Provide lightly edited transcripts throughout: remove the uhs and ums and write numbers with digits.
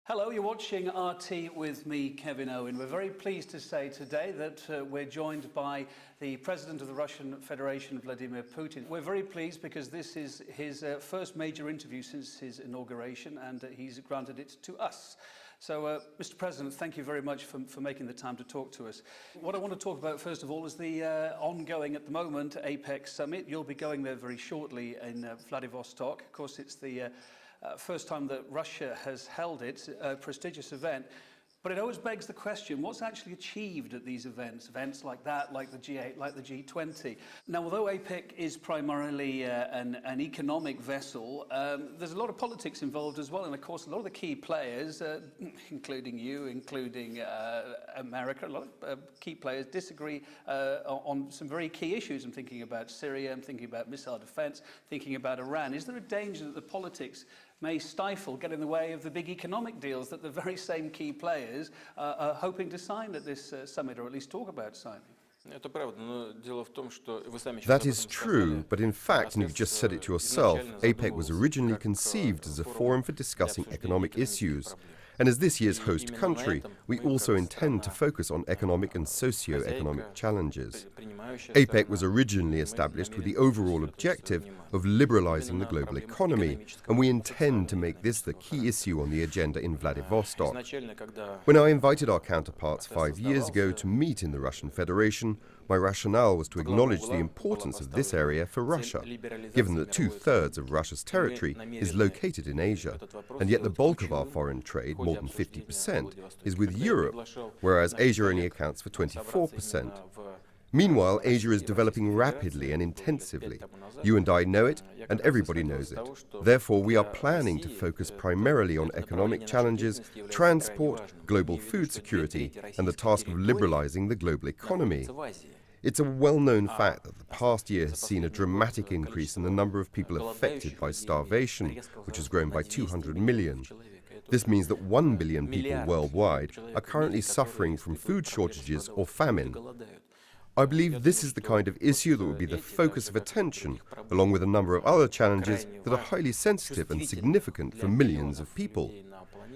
Hello, you're watching RT with me, Kevin Owen. We're very pleased to say today that we're joined by the President of the Russian Federation, Vladimir Putin. We're very pleased because this is his first major interview since his inauguration, and he's granted it to us. So, Mr. President, thank you very much for making the time to talk to us. What I want to talk about, first of all, is the ongoing, at the moment, APEC Summit. You'll be going there very shortly in Vladivostok. Of course, it's the first time that Russia has held it, a prestigious event. But it always begs the question, what's actually achieved at these events like that, like the G8, like the G20? Now, although APEC is primarily an economic vessel, there's a lot of politics involved as well. And of course, a lot of the key players, including you, including America, a lot of key players disagree on some very key issues. I'm thinking about Syria, I'm thinking about missile defense, thinking about Iran. Is there a danger that the politics may stifle, get in the way of the big economic deals that the very same key players are hoping to sign at this summit, or at least talk about signing? That is true, but in fact, and you've just said it yourself, APEC was originally conceived as a forum for discussing economic issues. And as this year's host country, we also intend to focus on economic and socio-economic challenges. APEC was originally established with the overall objective of liberalizing the global economy, and we intend to make this the key issue on the agenda in Vladivostok. When I invited our counterparts 5 years ago to meet in the Russian Federation, my rationale was to acknowledge the importance of this area for Russia, given that 2/3 of Russia's territory is located in Asia, and yet the bulk of our foreign trade, more than 50%, is with Europe, whereas Asia only accounts for 24%. Meanwhile, Asia is developing rapidly and intensively. You and I know it, and everybody knows it. Therefore, we are planning to focus primarily on economic challenges, transport, global food security, and the task of liberalizing the global economy. It's a well-known fact that the past year has seen a dramatic increase in the number of people affected by starvation, which has grown by 200 million. This means that 1 billion people worldwide are currently suffering from food shortages or famine. I believe this is the kind of issue that will be the focus of attention, along with a number of other challenges that are highly sensitive and significant for millions of people.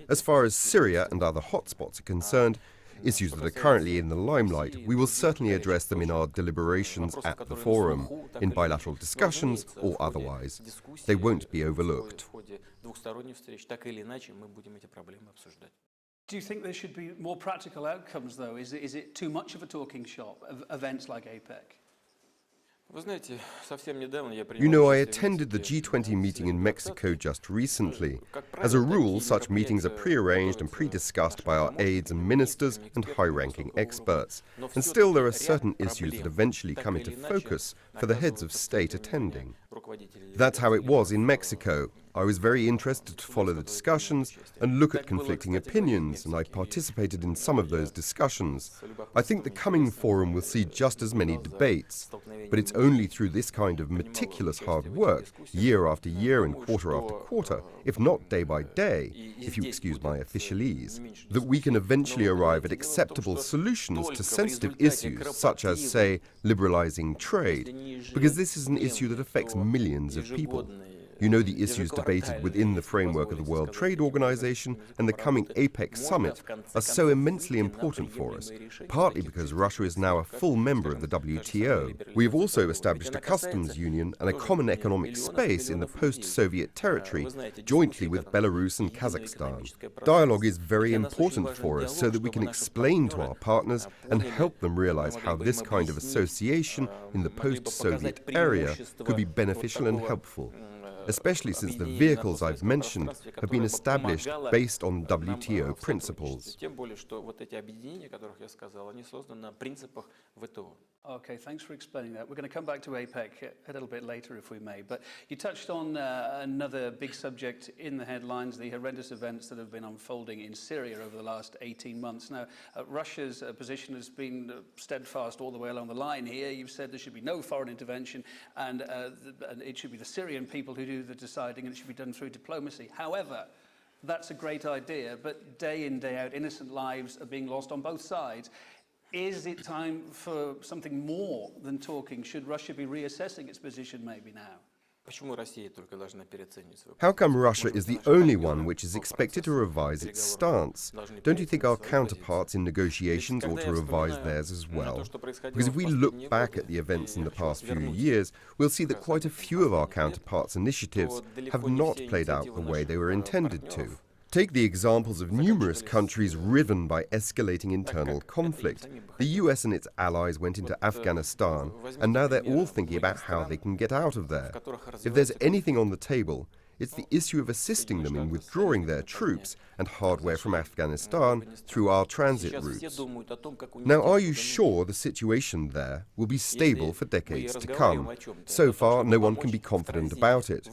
As far as Syria and other hotspots are concerned, issues that are currently in the limelight, we will certainly address them in our deliberations at the forum, in bilateral discussions or otherwise. They won't be overlooked. Do you think there should be more practical outcomes, though? Is it too much of a talking shop, events like APEC? You know, I attended the G20 meeting in Mexico just recently. As a rule, such meetings are pre-arranged and pre-discussed by our aides and ministers and high-ranking experts. And still, there are certain issues that eventually come into focus for the heads of state attending. That's how it was in Mexico. I was very interested to follow the discussions and look at conflicting opinions, and I participated in some of those discussions. I think the coming forum will see just as many debates, but it's only through this kind of meticulous hard work, year after year and quarter after quarter, if not day by day, if you excuse my officialese, that we can eventually arrive at acceptable solutions to sensitive issues such as, say, liberalizing trade, because this is an issue that affects millions of people. You know, the issues debated within the framework of the World Trade Organization and the coming APEC summit are so immensely important for us, partly because Russia is now a full member of the WTO. We have also established a customs union and a common economic space in the post-Soviet territory, jointly with Belarus and Kazakhstan. Dialogue is very important for us so that we can explain to our partners and help them realize how this kind of association in the post-Soviet area could be beneficial and helpful, especially since the vehicles I've mentioned have been established based on WTO principles. Okay, thanks for explaining that. We're going to come back to APEC a little bit later, if we may. But you touched on another big subject in the headlines, the horrendous events that have been unfolding in Syria over the last 18 months. Now, Russia's position has been steadfast all the way along the line here. You've said there should be no foreign intervention, and it should be the Syrian people who do the deciding, and it should be done through diplomacy. However, that's a great idea, but day in, day out, innocent lives are being lost on both sides. Is it time for something more than talking? Should Russia be reassessing its position maybe now? How come Russia is the only one which is expected to revise its stance? Don't you think our counterparts in negotiations ought to revise theirs as well? Because if we look back at the events in the past few years, we'll see that quite a few of our counterparts' initiatives have not played out the way they were intended to. Take the examples of numerous countries riven by escalating internal conflict. The US and its allies went into Afghanistan, and now they're all thinking about how they can get out of there. If there's anything on the table, it's the issue of assisting them in withdrawing their troops and hardware from Afghanistan through our transit routes. Now, are you sure the situation there will be stable for decades to come? So far, no one can be confident about it.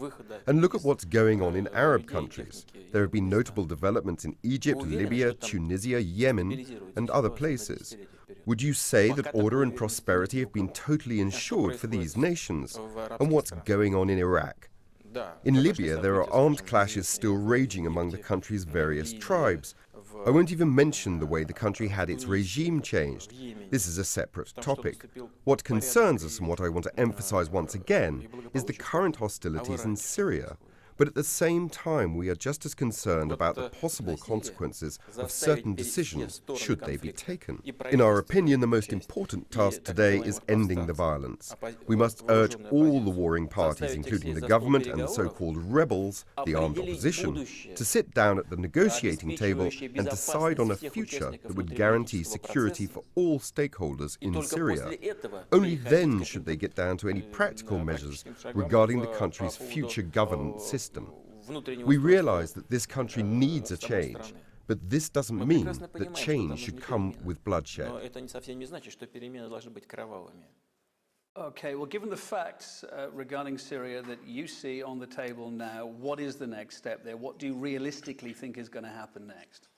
And look at what's going on in Arab countries. There have been notable developments in Egypt, Libya, Tunisia, Yemen, and other places. Would you say that order and prosperity have been totally ensured for these nations? And what's going on in Iraq? In Libya, there are armed clashes still raging among the country's various tribes. I won't even mention the way the country had its regime changed. This is a separate topic. What concerns us and what I want to emphasize once again is the current hostilities in Syria. But at the same time, we are just as concerned about the possible consequences of certain decisions, should they be taken. In our opinion, the most important task today is ending the violence. We must urge all the warring parties, including the government and the so-called rebels, the armed opposition, to sit down at the negotiating table and decide on a future that would guarantee security for all stakeholders in Syria. Only then should they get down to any practical measures regarding the country's future governance system. We realize that this country needs a change, but this doesn't mean that change should come with bloodshed. Okay, well, given the facts regarding Syria that you see on the table now, what is the next step there? What do you realistically think is going to happen next?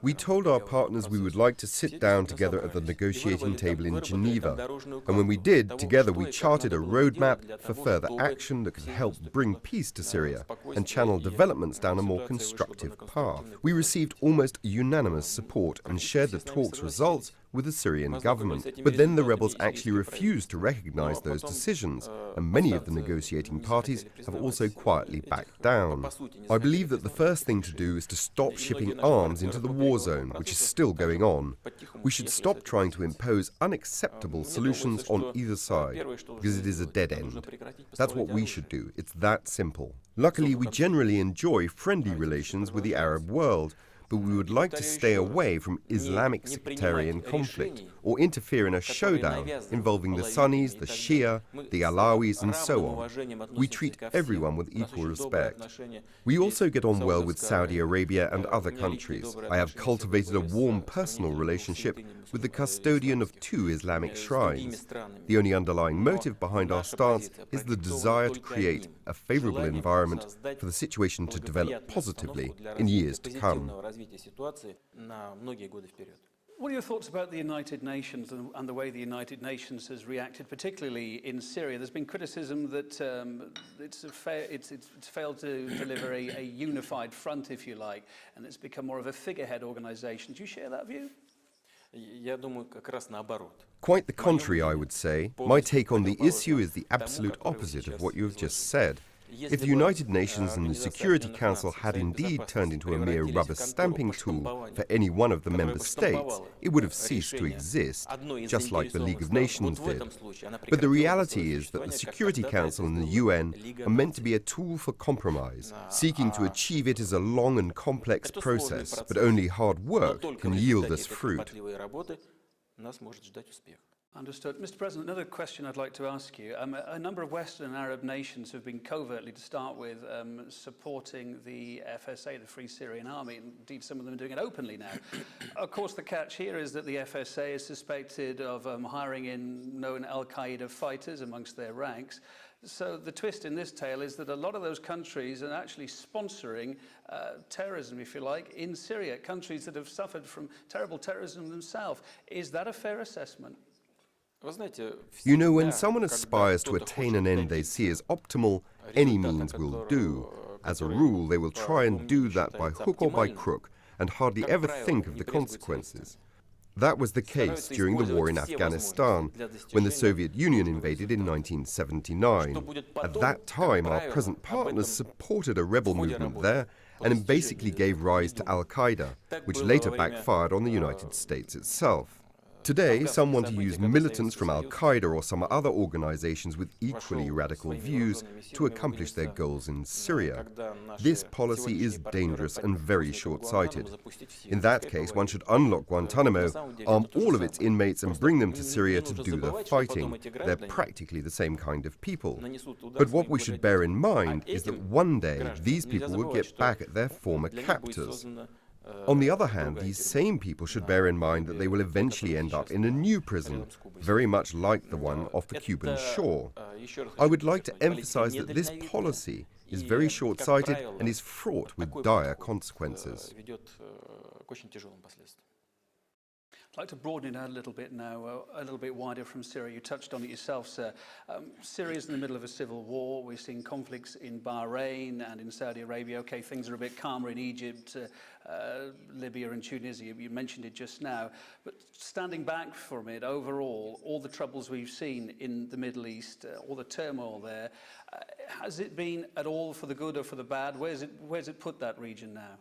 We told our partners we would like to sit down together at the negotiating table in Geneva, and when we did, together we charted a roadmap for further action that could help bring peace to Syria and channel developments down a more constructive path. We received almost unanimous support and shared the talks' results with the Syrian government. But then the rebels actually refused to recognize those decisions, and many of the negotiating parties have also quietly backed down. I believe that the first thing to do is to stop shipping arms into the war zone, which is still going on. We should stop trying to impose unacceptable solutions on either side, because it is a dead end. That's what we should do. It's that simple. Luckily, we generally enjoy friendly relations with the Arab world, but we would like to stay away from Islamic sectarian conflict or interfere in a showdown involving the Sunnis, the Shia, the Alawis, and so on. We treat everyone with equal respect. We also get on well with Saudi Arabia and other countries. I have cultivated a warm personal relationship with the custodian of 2 Islamic shrines. The only underlying motive behind our stance is the desire to create a favorable environment for the situation to develop positively in years to come. What are your thoughts about the United Nations and the way the United Nations has reacted, particularly in Syria? There's been criticism that it's failed to deliver a unified front, if you like, and it's become more of a figurehead organization. Do you share that view? Quite the contrary, I would say. My take on the issue is the absolute opposite of what you have just said. If the United Nations and the Security Council had indeed turned into a mere rubber stamping tool for any one of the member states, it would have ceased to exist, just like the League of Nations did. But the reality is that the Security Council and the UN are meant to be a tool for compromise. Seeking to achieve it is a long and complex process, but only hard work can yield this fruit. Understood. Mr. President, another question I'd like to ask you. A number of Western Arab nations have been covertly, to start with, supporting the FSA, the Free Syrian Army. Indeed, some of them are doing it openly now. Of course, the catch here is that the FSA is suspected of hiring in known al-Qaeda fighters amongst their ranks. So the twist in this tale is that a lot of those countries are actually sponsoring terrorism, if you like, in Syria, countries that have suffered from terrible terrorism themselves. Is that a fair assessment? You know, when someone aspires to attain an end they see as optimal, any means will do. As a rule, they will try and do that by hook or by crook, and hardly ever think of the consequences. That was the case during the war in Afghanistan, when the Soviet Union invaded in 1979. At that time, our present partners supported a rebel movement there and basically gave rise to Al-Qaeda, which later backfired on the United States itself. Today, some want to use militants from Al-Qaeda or some other organizations with equally radical views to accomplish their goals in Syria. This policy is dangerous and very short-sighted. In that case, one should unlock Guantanamo, arm all of its inmates and bring them to Syria to do the fighting. They're practically the same kind of people. But what we should bear in mind is that one day these people will get back at their former captors. On the other hand, these same people should bear in mind that they will eventually end up in a new prison, very much like the one off the Cuban shore. I would like to emphasize that this policy is very short-sighted and is fraught with dire consequences. I'd like to broaden it out a little bit now, a little bit wider from Syria. You touched on it yourself, sir. Syria's in the middle of a civil war. We're seeing conflicts in Bahrain and in Saudi Arabia. Okay, things are a bit calmer in Egypt, Libya and Tunisia. You mentioned it just now. But standing back from it, overall, all the troubles we've seen in the Middle East, all the turmoil there, has it been at all for the good or for the bad? Where's it put that region now?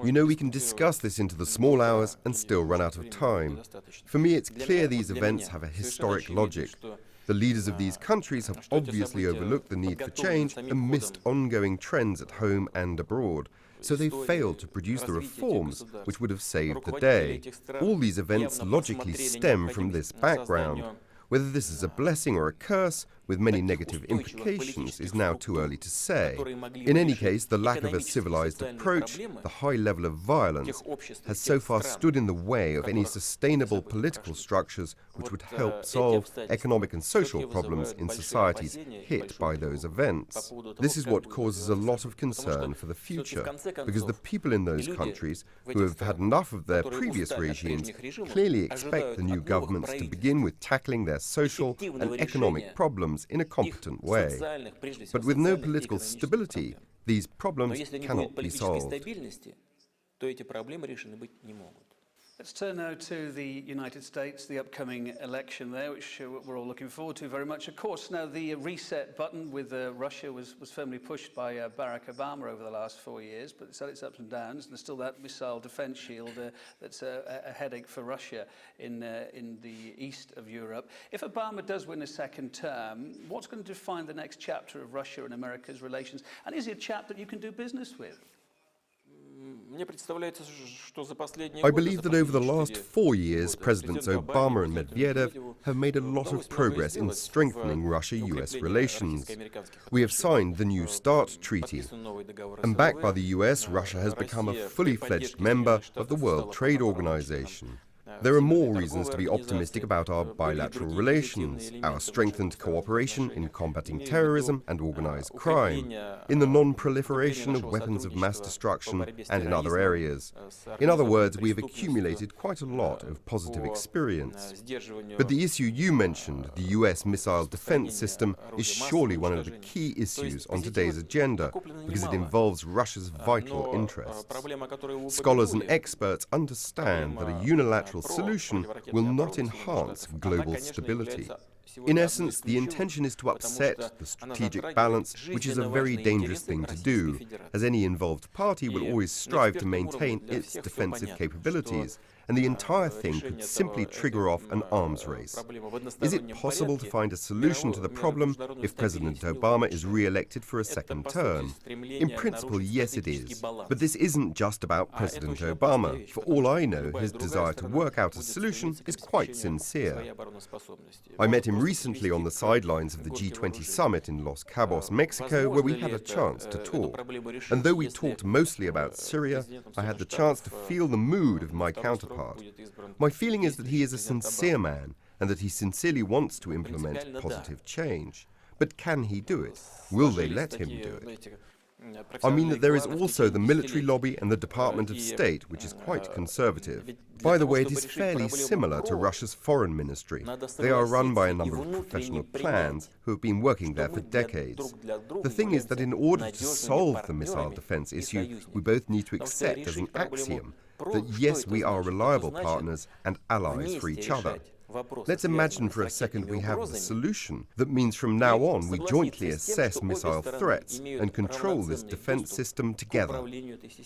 You know, we can discuss this into the small hours and still run out of time. For me, it's clear these events have a historic logic. The leaders of these countries have obviously overlooked the need for change and missed ongoing trends at home and abroad. So they failed to produce the reforms which would have saved the day. All these events logically stem from this background. Whether this is a blessing or a curse, with many negative implications, is now too early to say. In any case, the lack of a civilized approach, the high level of violence, has so far stood in the way of any sustainable political structures which would help solve economic and social problems in societies hit by those events. This is what causes a lot of concern for the future, because the people in those countries, who have had enough of their previous regimes, clearly expect the new governments to begin with tackling their social and economic problems in a competent way. But with no political stability, these problems cannot be solved. Let's turn now to the United States, the upcoming election there, which we're all looking forward to very much. Of course, now the reset button with Russia was firmly pushed by Barack Obama over the last 4 years, but it's had its ups and downs, and there's still that missile defense shield that's a headache for Russia in the east of Europe. If Obama does win a second term, what's going to define the next chapter of Russia and America's relations? And is he a chap that you can do business with? I believe that over the last 4 years, Presidents Obama and Medvedev have made a lot of progress in strengthening Russia-US relations. We have signed the New START Treaty, and backed by the US, Russia has become a fully fledged member of the World Trade Organization. There are more reasons to be optimistic about our bilateral relations, our strengthened cooperation in combating terrorism and organized crime, in the non-proliferation of weapons of mass destruction, and in other areas. In other words, we have accumulated quite a lot of positive experience. But the issue you mentioned, the US missile defense system, is surely one of the key issues on today's agenda, because it involves Russia's vital interests. Scholars and experts understand that a unilateral solution will not enhance global stability. In essence, the intention is to upset the strategic balance, which is a very dangerous thing to do, as any involved party will always strive to maintain its defensive capabilities, and the entire thing could simply trigger off an arms race. Is it possible to find a solution to the problem if President Obama is re-elected for a second term? In principle, yes, it is. But this isn't just about President Obama. For all I know, his desire to work out a solution is quite sincere. I met him recently on the sidelines of the G20 summit in Los Cabos, Mexico, where we had a chance to talk. And though we talked mostly about Syria, I had the chance to feel the mood of my counterpart. My feeling is that he is a sincere man and that he sincerely wants to implement positive change. But can he do it? Will they let him do it? I mean that there is also the military lobby and the Department of State, which is quite conservative. By the way, it is fairly similar to Russia's foreign ministry. They are run by a number of professional clans who have been working there for decades. The thing is that in order to solve the missile defense issue, we both need to accept as an axiom that yes, we are reliable partners and allies for each other. Let's imagine for a second we have the solution. That means from now on we jointly assess missile threats and control this defense system together.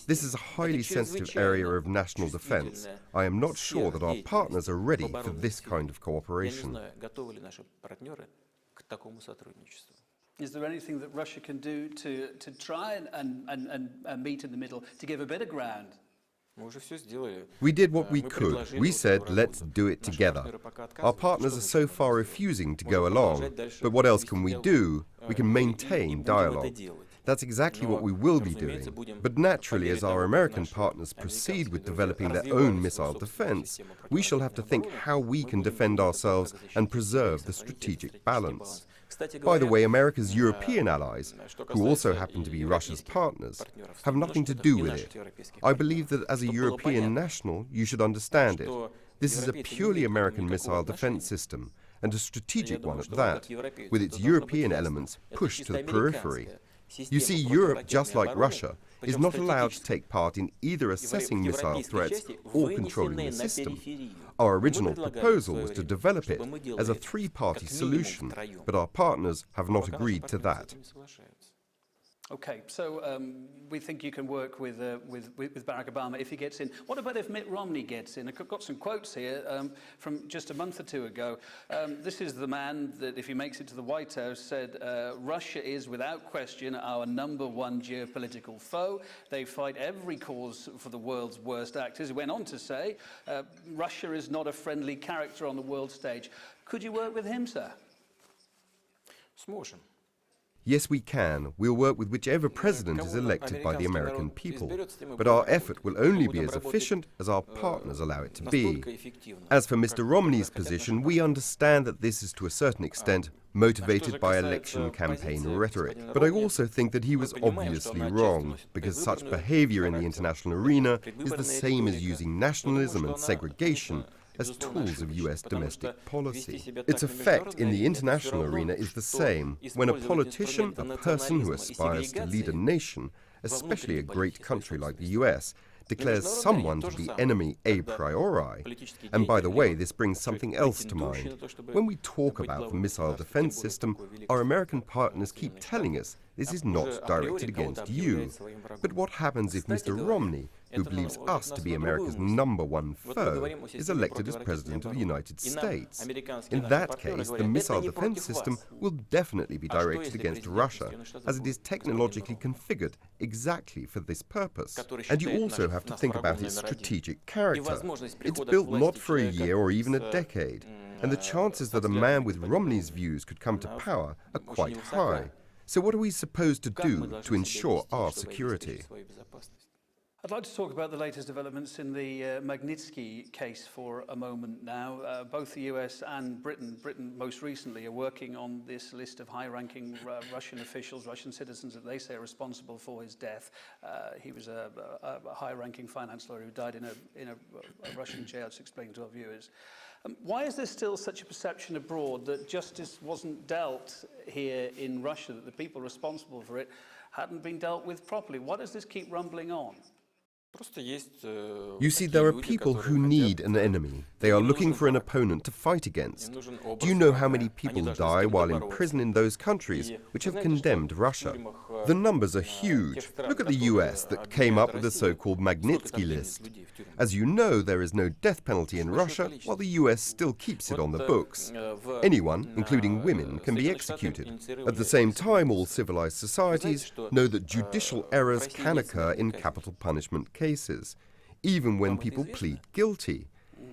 This is a highly sensitive area of national defense. I am not sure that our partners are ready for this kind of cooperation. Is there anything that Russia can do to try and meet in the middle, to give a bit of ground? We did what we could. We said, let's do it together. Our partners are so far refusing to go along, but what else can we do? We can maintain dialogue. That's exactly what we will be doing. But naturally, as our American partners proceed with developing their own missile defense, we shall have to think how we can defend ourselves and preserve the strategic balance. By the way, America's European allies, who also happen to be Russia's partners, have nothing to do with it. I believe that as a European national, you should understand it. This is a purely American missile defense system, and a strategic one at that, with its European elements pushed to the periphery. You see, Europe, just like Russia, is not allowed to take part in either assessing missile threats or controlling the system. Our original proposal was to develop it as a three-party solution, but our partners have not agreed to that. Okay, so we think you can work with Barack Obama if he gets in. What about if Mitt Romney gets in? I've got some quotes here from just a month or two ago. This is the man that, if he makes it to the White House, said, Russia is without question our #1 geopolitical foe. They fight every cause for the world's worst actors. He went on to say, Russia is not a friendly character on the world stage. Could you work with him, sir? Yes, we can. We'll work with whichever president is elected by the American people. But our effort will only be as efficient as our partners allow it to be. As for Mr. Romney's position, we understand that this is to a certain extent motivated by election campaign rhetoric. But I also think that he was obviously wrong, because such behavior in the international arena is the same as using nationalism and segregation as tools of US domestic policy. Its effect in the international arena is the same. When a politician, a person who aspires to lead a nation, especially a great country like the US, declares someone to be enemy a priori. And by the way, this brings something else to mind. When we talk about the missile defense system, our American partners keep telling us this is not directed against you. But what happens if Mr. Romney, who believes us to be America's #1 foe, is elected as President of the United States? In that case, the missile defense system will definitely be directed against Russia, as it is technologically configured exactly for this purpose. And you also have to think about its strategic character. It's built not for a year or even a decade, and the chances that a man with Romney's views could come to power are quite high. So what are we supposed to do to ensure our security? I'd like to talk about the latest developments in the Magnitsky case for a moment now. Both the US and Britain most recently, are working on this list of high-ranking Russian officials, Russian citizens that they say are responsible for his death. He was a high-ranking finance lawyer who died in a Russian jail, to explain to our viewers. Why is there still such a perception abroad that justice wasn't dealt here in Russia, that the people responsible for it hadn't been dealt with properly? Why does this keep rumbling on? You see, there are people who need an enemy. They are looking for an opponent to fight against. Do you know how many people die while in prison in those countries which have condemned Russia? The numbers are huge. Look at the US that came up with the so-called Magnitsky list. As you know, there is no death penalty in Russia, while the US still keeps it on the books. Anyone, including women, can be executed. At the same time, all civilized societies know that judicial errors can occur in capital punishment cases, even when people plead guilty.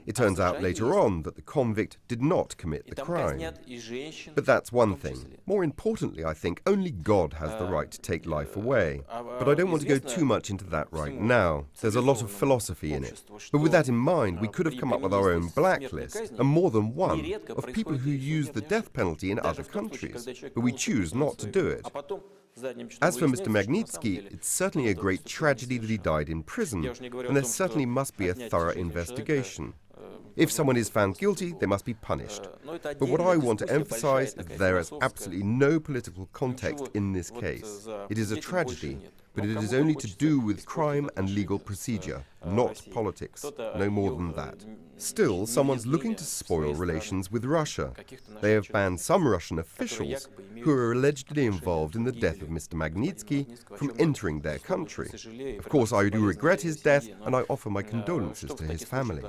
It turns out later on that the convict did not commit the crime. But that's one thing. More importantly, I think, only God has the right to take life away. But I don't want to go too much into that right now. There's a lot of philosophy in it. But with that in mind, we could have come up with our own blacklist, and more than one, of people who use the death penalty in other countries. But we choose not to do it. As for Mr. Magnitsky, it's certainly a great tragedy that he died in prison, and there certainly must be a thorough investigation. If someone is found guilty, they must be punished. But what I want to emphasize is there is absolutely no political context in this case. It is a tragedy, but it is only to do with crime and legal procedure, not politics, no more than that. Still, someone's looking to spoil relations with Russia. They have banned some Russian officials who are allegedly involved in the death of Mr. Magnitsky from entering their country. Of course, I do regret his death, and I offer my condolences to his family.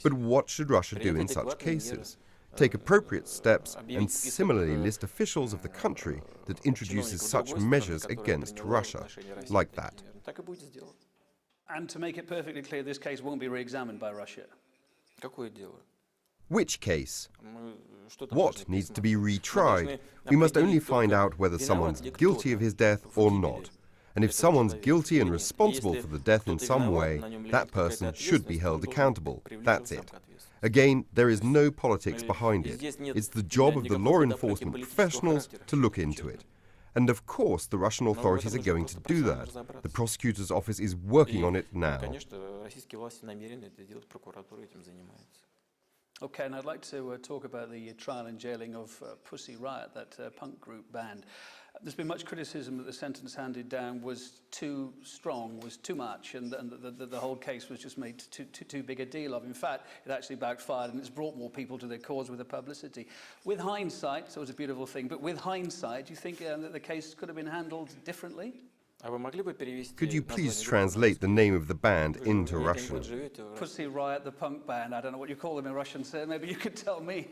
But what should Russia do in such cases? Take appropriate steps and similarly list officials of the country that introduces such measures against Russia, like that. And to make it perfectly clear, this case won't be re-examined by Russia. Which case? What needs to be retried? We must only find out whether someone's guilty of his death or not. And if someone's guilty and responsible for the death in some way, that person should be held accountable. That's it. Again, there is no politics behind it. It's the job of the law enforcement professionals to look into it. And of course, the Russian authorities are going to do that. The prosecutor's office is working on it now. Okay, and I'd like to talk about the trial and jailing of Pussy Riot, that punk group band. There's been much criticism that the sentence handed down was too strong, was too much, and the whole case was just made too big a deal of. In fact, it actually backfired, and it's brought more people to their cause with the publicity. With hindsight, so it was a beautiful thing, but with hindsight, do you think that the case could have been handled differently? Could you please translate the name of the band into Russian? Pussy Riot, the punk band. I don't know what you call them in Russian, sir. Maybe you could tell me.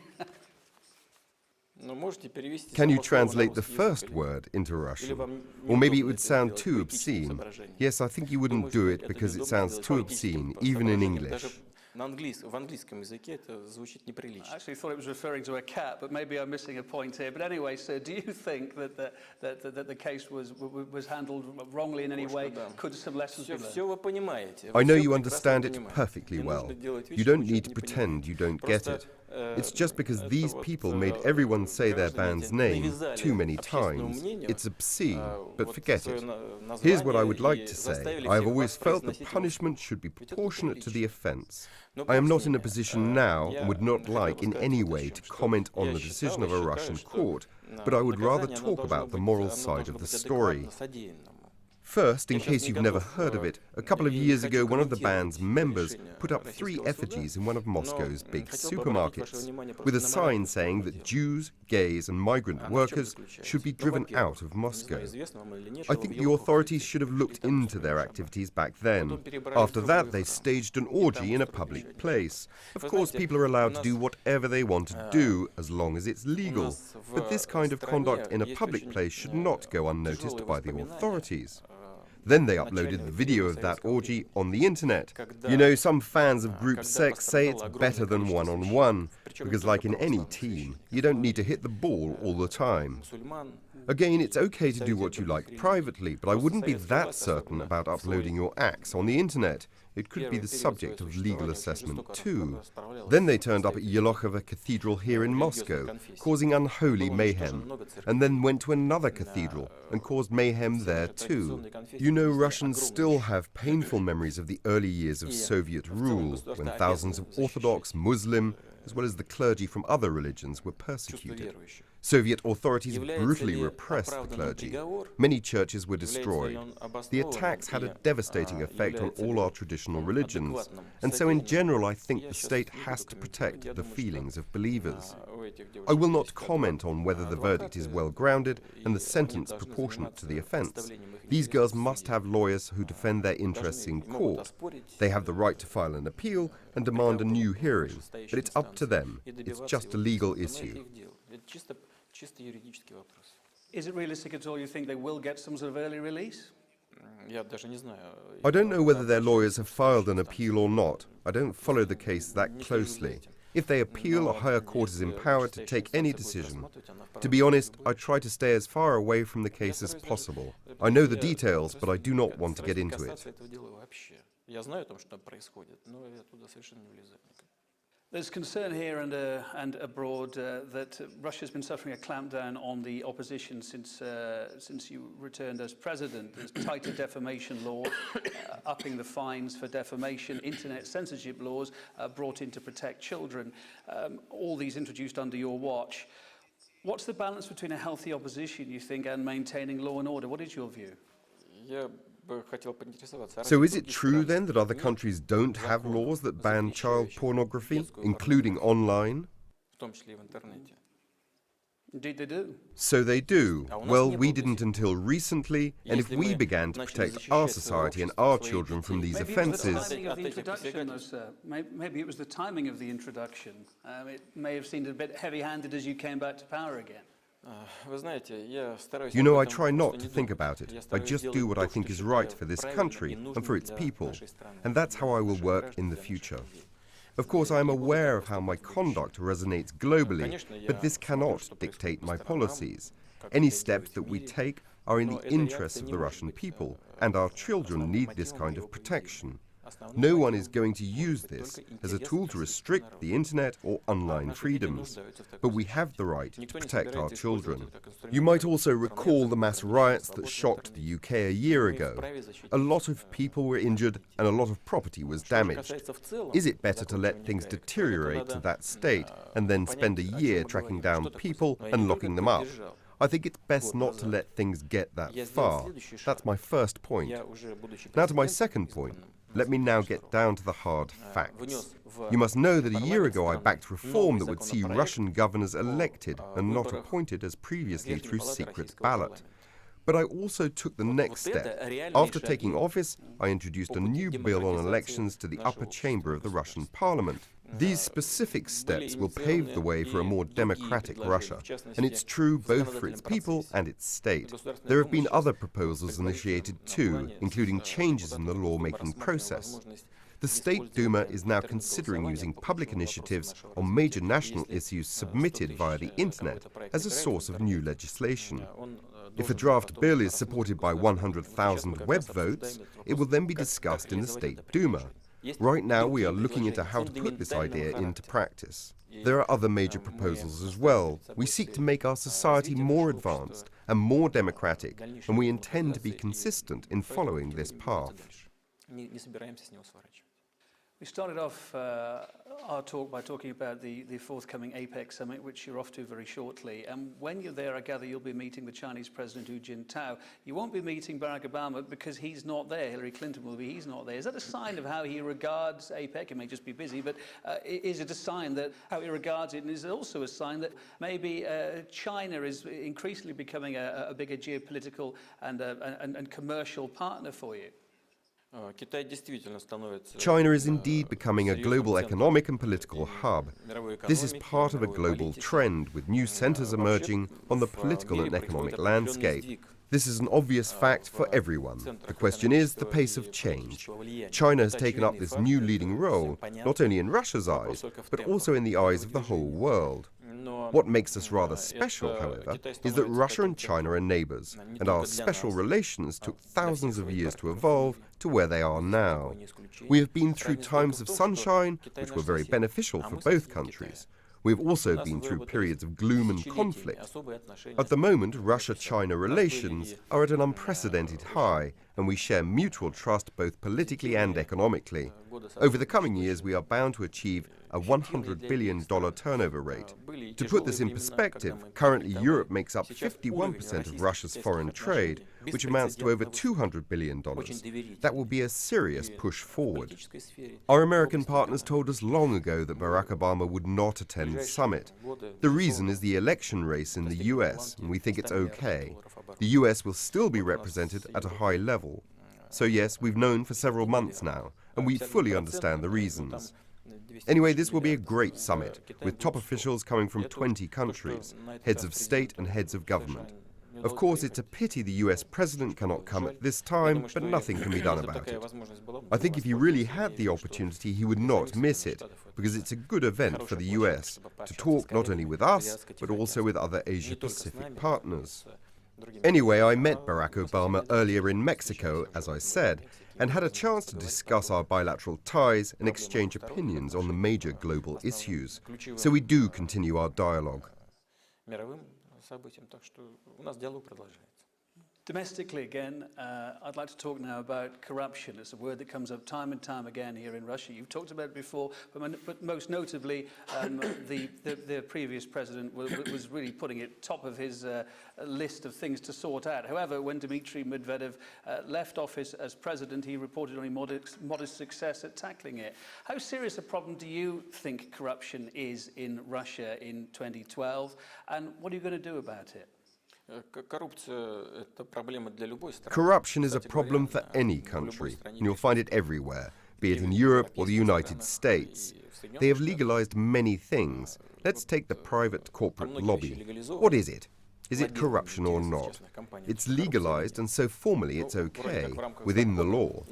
Can you translate the first word into Russian? Or maybe it would sound too obscene. Yes, I think you wouldn't do it because it sounds too obscene, even in English. I actually thought it was referring to a cat, but maybe I'm missing a point here. But anyway, sir, do you think that the case was handled wrongly in any way? Could some lessons be learned? I know you understand it perfectly well. You don't need to pretend you don't get it. It's just because these people made everyone say their band's name too many times. It's obscene, but forget it. Here's what I would like to say. I have always felt that punishment should be proportionate to the offence. I am not in a position now and would not like in any way to comment on the decision of a Russian court, but I would rather talk about the moral side of the story. First, in case you've never heard of it, a couple of years ago one of the band's members put up 3 effigies in one of Moscow's big supermarkets, with a sign saying that Jews, gays and migrant workers should be driven out of Moscow. I think the authorities should have looked into their activities back then. After that, they staged an orgy in a public place. Of course, people are allowed to do whatever they want to do, as long as it's legal. But this kind of conduct in a public place should not go unnoticed by the authorities. Then they uploaded the video of that orgy on the internet. You know, some fans of group sex say it's better than one-on-one, because like in any team, you don't need to hit the ball all the time. Again, it's okay to do what you like privately, but I wouldn't be that certain about uploading your acts on the internet. It could be the subject of legal assessment too. Then they turned up at Yelokhovo Cathedral here in Moscow, causing unholy mayhem, and then went to another cathedral and caused mayhem there too. You know, Russians still have painful memories of the early years of Soviet rule, when thousands of Orthodox, Muslim, as well as the clergy from other religions were persecuted. Soviet authorities brutally repressed the clergy. Many churches were destroyed. The attacks had a devastating effect on all our traditional religions, and so in general I think the state has to protect the feelings of believers. I will not comment on whether the verdict is well grounded and the sentence proportionate to the offence. These girls must have lawyers who defend their interests in court. They have the right to file an appeal and demand a new hearing, but it's up to them. It's just a legal issue. Is it realistic at all you think they will get some sort of early release? I don't know whether their lawyers have filed an appeal or not. I don't follow the case that closely. If they appeal, a higher court is empowered to take any decision. To be honest, I try to stay as far away from the case as possible. I know the details, but I do not want to get into it. There's concern here and abroad that Russia's been suffering a clampdown on the opposition since you returned as president. There's tighter defamation law, upping the fines for defamation, internet censorship laws brought in to protect children, all these introduced under your watch. What's the balance between a healthy opposition, you think, and maintaining law and order? What is your view? So is it true then that other countries don't have laws that ban child pornography, including online? Indeed they do. So they do. Well, we didn't until recently, and if we began to protect our society and our children from these offences... Maybe it was the timing of the introduction. It may have seemed a bit heavy-handed as you came back to power again. You know, I try not to think about it. I just do what I think is right for this country and for its people. And that's how I will work in the future. Of course, I am aware of how my conduct resonates globally, but this cannot dictate my policies. Any steps that we take are in the interests of the Russian people, and our children need this kind of protection. No one is going to use this as a tool to restrict the internet or online freedoms. But we have the right to protect our children. You might also recall the mass riots that shocked the UK a year ago. A lot of people were injured and a lot of property was damaged. Is it better to let things deteriorate to that state and then spend a year tracking down people and locking them up? I think it's best not to let things get that far. That's my first point. Now to my second point. Let me now get down to the hard facts. You must know that a year ago I backed reform that would see Russian governors elected and not appointed as previously through secret ballot. But I also took the next step. After taking office, I introduced a new bill on elections to the upper chamber of the Russian parliament. These specific steps will pave the way for a more democratic Russia, and it's true both for its people and its state. There have been other proposals initiated too, including changes in the lawmaking process. The State Duma is now considering using public initiatives on major national issues submitted via the internet as a source of new legislation. If a draft bill is supported by 100,000 web votes, it will then be discussed in the State Duma. Right now we are looking into how to put this idea into practice. There are other major proposals as well. We seek to make our society more advanced and more democratic, and we intend to be consistent in following this path. We started off our talk by talking about the forthcoming APEC summit, which you're off to very shortly. And when you're there, I gather you'll be meeting the Chinese President Hu Jintao. You won't be meeting Barack Obama because he's not there. Hillary Clinton will be, he's not there. Is that a sign of how he regards APEC? It may just be busy, but is it a sign that how he regards it? And is it also a sign that maybe China is increasingly becoming a bigger geopolitical and commercial partner for you? China is indeed becoming a global economic and political hub. This is part of a global trend, with new centers emerging on the political and economic landscape. This is an obvious fact for everyone. The question is the pace of change. China has taken up this new leading role, not only in Russia's eyes, but also in the eyes of the whole world. What makes us rather special, however, is that Russia and China are neighbors, and our special relations took thousands of years to evolve to where they are now. We have been through times of sunshine, which were very beneficial for both countries. We have also been through periods of gloom and conflict. At the moment, Russia-China relations are at an unprecedented high, and we share mutual trust both politically and economically. Over the coming years, we are bound to achieve a $100 billion turnover rate. To put this in perspective, currently Europe makes up 51% of Russia's foreign trade, which amounts to over $200 billion. That will be a serious push forward. Our American partners told us long ago that Barack Obama would not attend the summit. The reason is the election race in the US, and we think it's okay. The US will still be represented at a high level. So yes, we've known for several months now, and we fully understand the reasons. Anyway, this will be a great summit, with top officials coming from 20 countries, heads of state and heads of government. Of course, it's a pity the US president cannot come at this time, but nothing can be done about it. I think if he really had the opportunity, he would not miss it, because it's a good event for the US to talk not only with us, but also with other Asia-Pacific partners. Anyway, I met Barack Obama earlier in Mexico, as I said, and had a chance to discuss our bilateral ties and exchange opinions on the major global issues. So we do continue our dialogue. Domestically, again, I'd like to talk now about corruption. It's a word that comes up time and time again here in Russia. You've talked about it before, but most notably, the previous president was really putting it top of his list of things to sort out. However, when Dmitry Medvedev left office as president, he reported only modest success at tackling it. How serious a problem do you think corruption is in Russia in 2012, and what are you going to do about it? Corruption is a problem for any country, and you'll find it everywhere, be it in Europe or the United States. They have legalized many things. Let's take the private corporate lobby. What is it? Is it corruption or not? It's legalized, and so formally it's okay, within the law.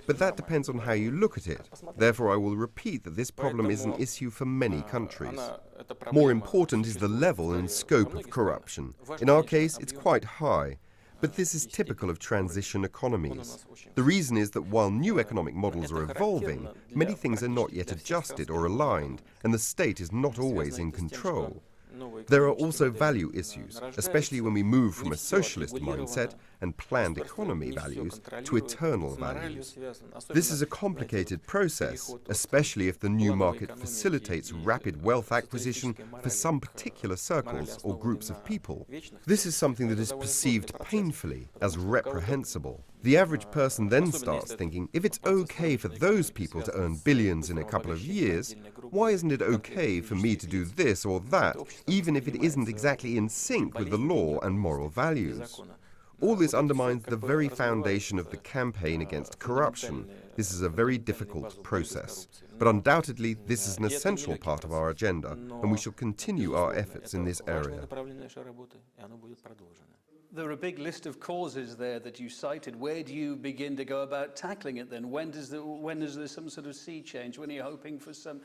But that depends on how you look at it. Therefore, I will repeat that this problem is an issue for many countries. More important is the level and scope of corruption. In our case, it's quite high. But this is typical of transition economies. The reason is that while new economic models are evolving, many things are not yet adjusted or aligned, and the state is not always in control. There are also value issues, especially when we move from a socialist mindset and planned economy values to eternal values. This is a complicated process, especially if the new market facilitates rapid wealth acquisition for some particular circles or groups of people. This is something that is perceived painfully as reprehensible. The average person then starts thinking, if it's okay for those people to earn billions in a couple of years, why isn't it okay for me to do this or that, even if it isn't exactly in sync with the law and moral values? All this undermines the very foundation of the campaign against corruption. This is a very difficult process. But undoubtedly, this is an essential part of our agenda, and we shall continue our efforts in this area. There are a big list of causes there that you cited. Where do you begin to go about tackling it then? When is there some sort of sea change? When are you hoping for some,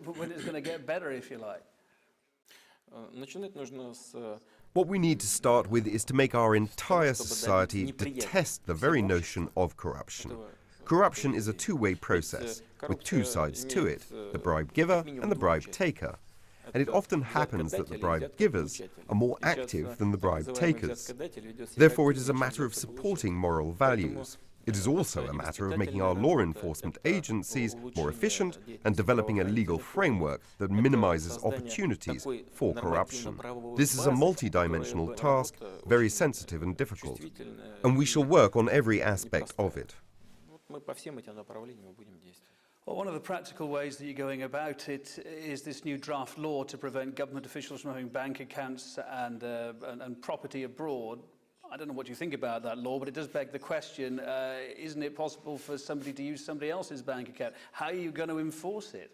when it's going to get better, if you like? What we need to start with is to make our entire society detest the very notion of corruption. Corruption is a two-way process, with two sides to it, the bribe giver and the bribe taker. And it often happens that the bribe givers are more active than the bribe takers. Therefore, it is a matter of supporting moral values. It is also a matter of making our law enforcement agencies more efficient and developing a legal framework that minimizes opportunities for corruption. This is a multidimensional task, very sensitive and difficult, and we shall work on every aspect of it. Well, one of the practical ways that you're going about it is this new draft law to prevent government officials from having bank accounts and property abroad. I don't know what you think about that law, but it does beg the question, isn't it possible for somebody to use somebody else's bank account? How are you going to enforce it?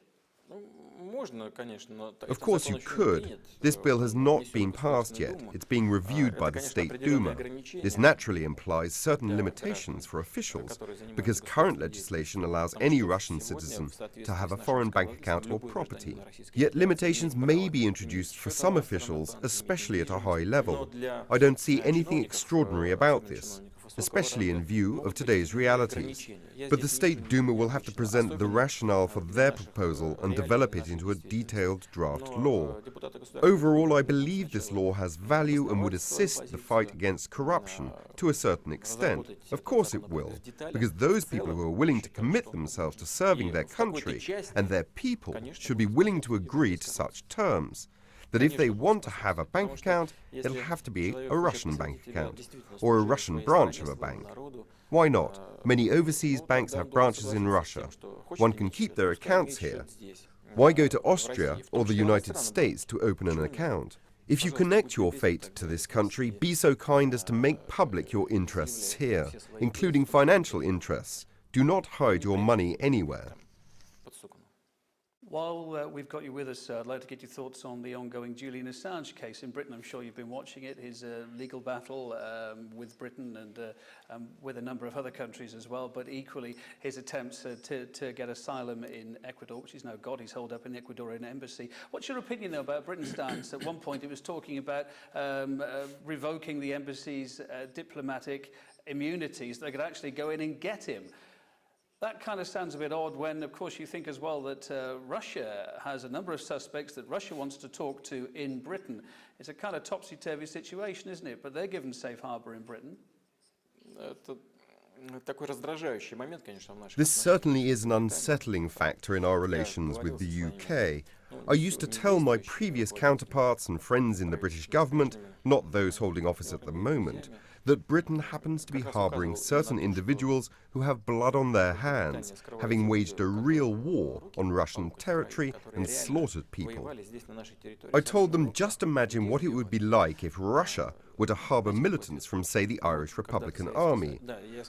Of course you could. This bill has not been passed yet. It's being reviewed by the State Duma. This naturally implies certain limitations for officials, because current legislation allows any Russian citizen to have a foreign bank account or property. Yet limitations may be introduced for some officials, especially at a high level. I don't see anything extraordinary about this, especially in view of today's realities. But the State Duma will have to present the rationale for their proposal and develop it into a detailed draft law. Overall, I believe this law has value and would assist the fight against corruption to a certain extent. Of course it will, because those people who are willing to commit themselves to serving their country and their people should be willing to agree to such terms. That if they want to have a bank account, it'll have to be a Russian bank account, or a Russian branch of a bank. Why not? Many overseas banks have branches in Russia. One can keep their accounts here. Why go to Austria or the United States to open an account? If you connect your fate to this country, be so kind as to make public your interests here, including financial interests. Do not hide your money anywhere. While we've got you with us, I'd like to get your thoughts on the ongoing Julian Assange case in Britain. I'm sure you've been watching it, his legal battle with Britain and with a number of other countries as well, but equally his attempts to get asylum in Ecuador, which he's now got. He's held up in the Ecuadorian embassy. What's your opinion, though, about Britain's stance? At one point, it was talking about revoking the embassy's diplomatic immunities. They could actually go in and get him. That kind of sounds a bit odd when, of course, you think as well that Russia has a number of suspects that Russia wants to talk to in Britain. It's a kind of topsy-turvy situation, isn't it? But they're given safe harbour in Britain. This certainly is an unsettling factor in our relations with the UK. I used to tell my previous counterparts and friends in the British government, not those holding office at the moment, that Britain happens to be harbouring certain individuals who have blood on their hands, having waged a real war on Russian territory and slaughtered people. I told them just imagine what it would be like if Russia were to harbour militants from, say, the Irish Republican Army.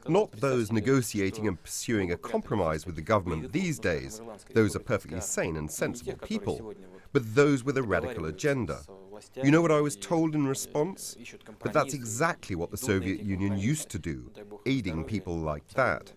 Not those negotiating and pursuing a compromise with the government these days. Those are perfectly sane and sensible people. But those with a radical agenda. You know what I was told in response? But that's exactly what the Soviet Union used to do, aiding people like that.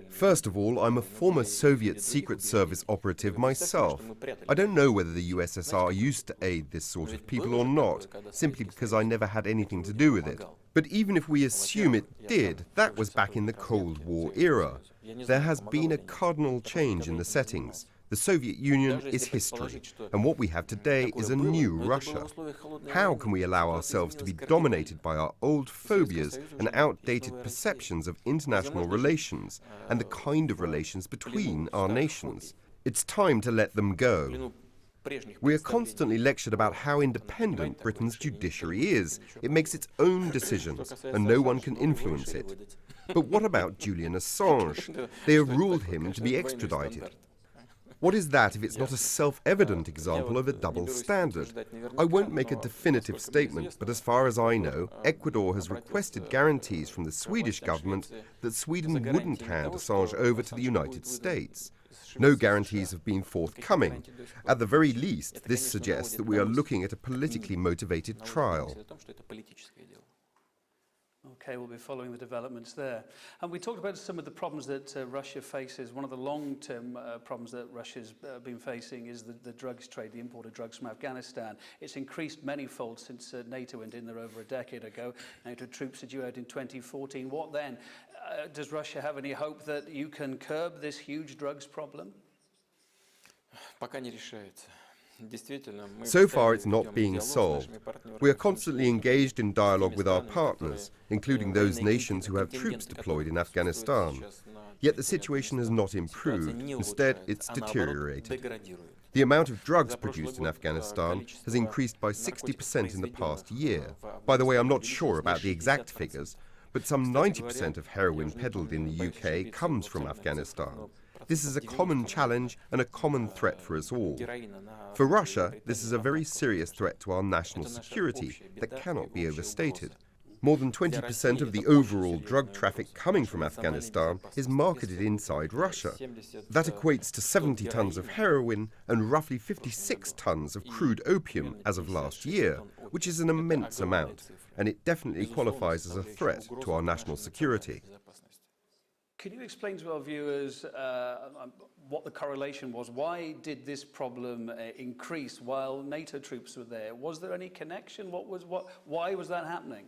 First of all, I'm a former Soviet Secret Service operative myself. I don't know whether the USSR used to aid this sort of people or not, simply because I never had anything to do with it. But even if we assume it did, that was back in the Cold War era. There has been a cardinal change in the settings. The Soviet Union is history, and what we have today is a new Russia. How can we allow ourselves to be dominated by our old phobias and outdated perceptions of international relations and the kind of relations between our nations? It's time to let them go. We are constantly lectured about how independent Britain's judiciary is. It makes its own decisions, and no one can influence it. But what about Julian Assange? They have ruled him to be extradited. What is that if it's not a self-evident example of a double standard? I won't make a definitive statement, but as far as I know, Ecuador has requested guarantees from the Swedish government that Sweden wouldn't hand Assange over to the United States. No guarantees have been forthcoming. At the very least, this suggests that we are looking at a politically motivated trial. Okay, we'll be following the developments there. And we talked about some of the problems that Russia faces. One of the long-term problems that Russia's been facing is the drugs trade, the import of drugs from Afghanistan. It's increased many-fold since NATO went in there over a decade ago. NATO troops are due out in 2014. What then? Does Russia have any hope that you can curb this huge drugs problem? So far, it's not being solved. We are constantly engaged in dialogue with our partners, including those nations who have troops deployed in Afghanistan. Yet the situation has not improved. Instead, it's deteriorated. The amount of drugs produced in Afghanistan has increased by 60% in the past year. By the way, I'm not sure about the exact figures, but some 90% of heroin peddled in the UK comes from Afghanistan. This is a common challenge and a common threat for us all. For Russia, this is a very serious threat to our national security that cannot be overstated. More than 20% of the overall drug traffic coming from Afghanistan is marketed inside Russia. That equates to 70 tons of heroin and roughly 56 tons of crude opium as of last year, which is an immense amount, and it definitely qualifies as a threat to our national security. Can you explain to our viewers what the correlation was? Why did this problem increase while NATO troops were there? Was there any connection? Why was that happening?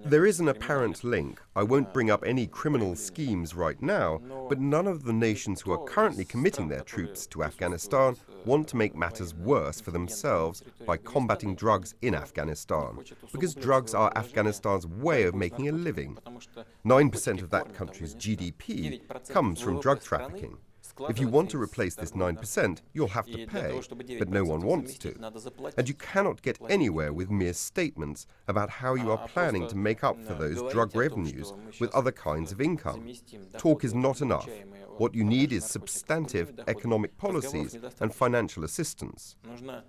There is an apparent link. I won't bring up any criminal schemes right now, but none of the nations who are currently committing their troops to Afghanistan want to make matters worse for themselves by combating drugs in Afghanistan, because drugs are Afghanistan's way of making a living. 9% of that country's GDP comes from drug trafficking. If you want to replace this 9%, you'll have to pay, but no one wants to. And you cannot get anywhere with mere statements about how you are planning to make up for those drug revenues with other kinds of income. Talk is not enough. What you need is substantive economic policies and financial assistance.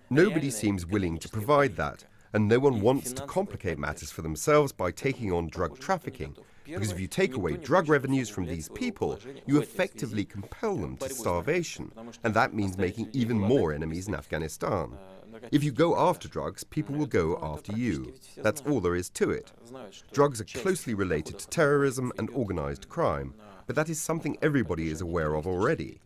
Nobody seems willing to provide that, and no one wants to complicate matters for themselves by taking on drug trafficking, Because if you take away drug revenues from these people, you effectively compel them to starvation, and that means making even more enemies in Afghanistan. If you go after drugs, people will go after you. That's all there is to it. Drugs are closely related to terrorism and organized crime, but that is something everybody is aware of already.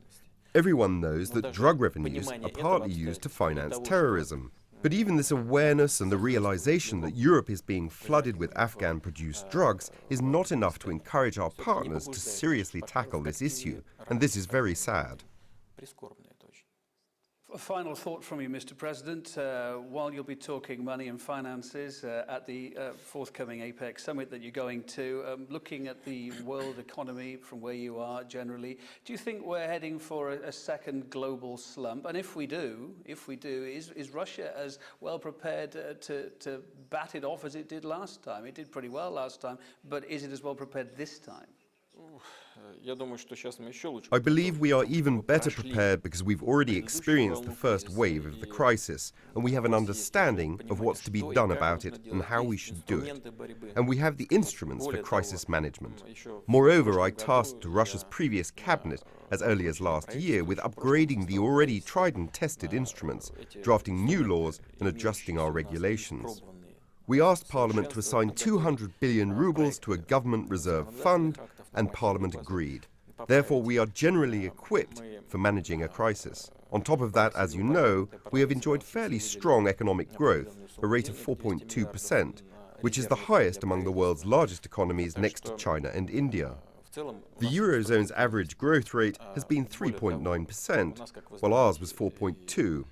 Everyone knows that drug revenues are partly used to finance terrorism. But even this awareness and the realization that Europe is being flooded with Afghan-produced drugs is not enough to encourage our partners to seriously tackle this issue, and this is very sad. A final thought from you, Mr. President. While you'll be talking money and finances at the forthcoming APEC summit that you're going to, looking at the world economy from where you are generally, do you think we're heading for a second global slump? And if we do, is Russia as well prepared to bat it off as it did last time? It did pretty well last time, but is it as well prepared this time? I believe we are even better prepared because we've already experienced the first wave of the crisis, and we have an understanding of what's to be done about it and how we should do it. And we have the instruments for crisis management. Moreover, I tasked Russia's previous cabinet as early as last year with upgrading the already tried and tested instruments, drafting new laws and adjusting our regulations. We asked Parliament to assign 200 billion rubles to a government reserve fund, and Parliament agreed. Therefore, we are generally equipped for managing a crisis. On top of that, as you know, we have enjoyed fairly strong economic growth, a rate of 4.2%, which is the highest among the world's largest economies next to China and India. The Eurozone's average growth rate has been 3.9%, while ours was 4.2%.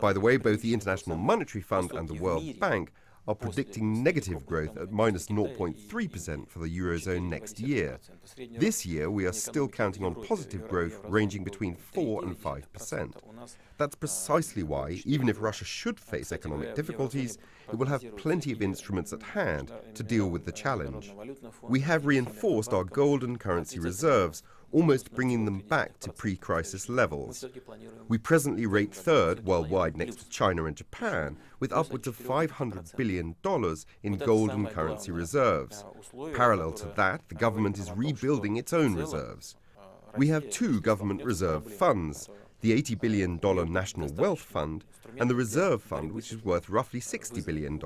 By the way, both the International Monetary Fund and the World Bank are predicting negative growth at minus 0.3% for the Eurozone next year. This year, we are still counting on positive growth ranging between 4 and 5%. That's precisely why, even if Russia should face economic difficulties, it will have plenty of instruments at hand to deal with the challenge. We have reinforced our gold and currency reserves, almost bringing them back to pre-crisis levels. We presently rate third worldwide next to China and Japan, with upwards of $500 billion in gold and currency reserves. Parallel to that, the government is rebuilding its own reserves. We have two government reserve funds, the $80 billion National Wealth Fund and the Reserve Fund, which is worth roughly $60 billion.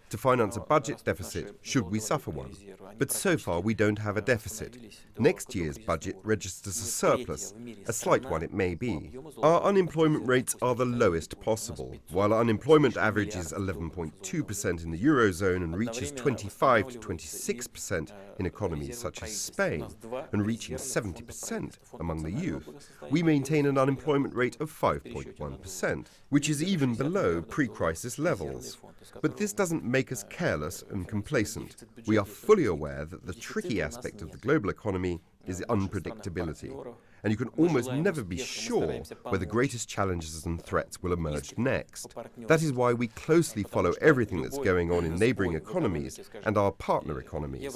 To finance a budget deficit, should we suffer one. But so far we don't have a deficit. Next year's budget registers a surplus, a slight one it may be. Our unemployment rates are the lowest possible. While unemployment averages 11.2% in the Eurozone and reaches 25 to 26% in economies such as Spain, and reaching 70% among the youth, we maintain an unemployment rate of 5.1%, which is even below pre-crisis levels. But this doesn't make us careless and complacent. We are fully aware that the tricky aspect of the global economy is unpredictability, and you can almost never be sure where the greatest challenges and threats will emerge next. That is why we closely follow everything that's going on in neighboring economies and our partner economies.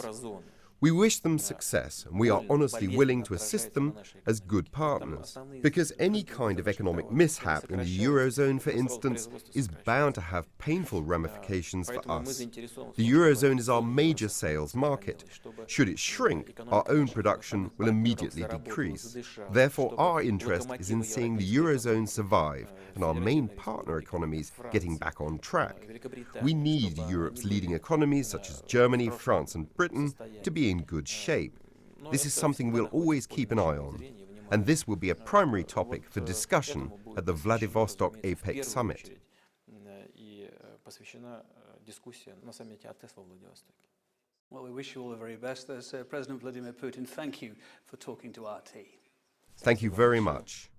We wish them success, and we are honestly willing to assist them as good partners. Because any kind of economic mishap in the Eurozone, for instance, is bound to have painful ramifications for us. The Eurozone is our major sales market. Should it shrink, our own production will immediately decrease. Therefore, our interest is in seeing the Eurozone survive and our main partner economies getting back on track. We need Europe's leading economies, such as Germany, France and Britain, to be in good shape. This is something we'll always keep an eye on, and this will be a primary topic for discussion at the Vladivostok APEC summit. Well, we wish you all the very best. President Vladimir Putin, thank you for talking to RT. Thank you very much.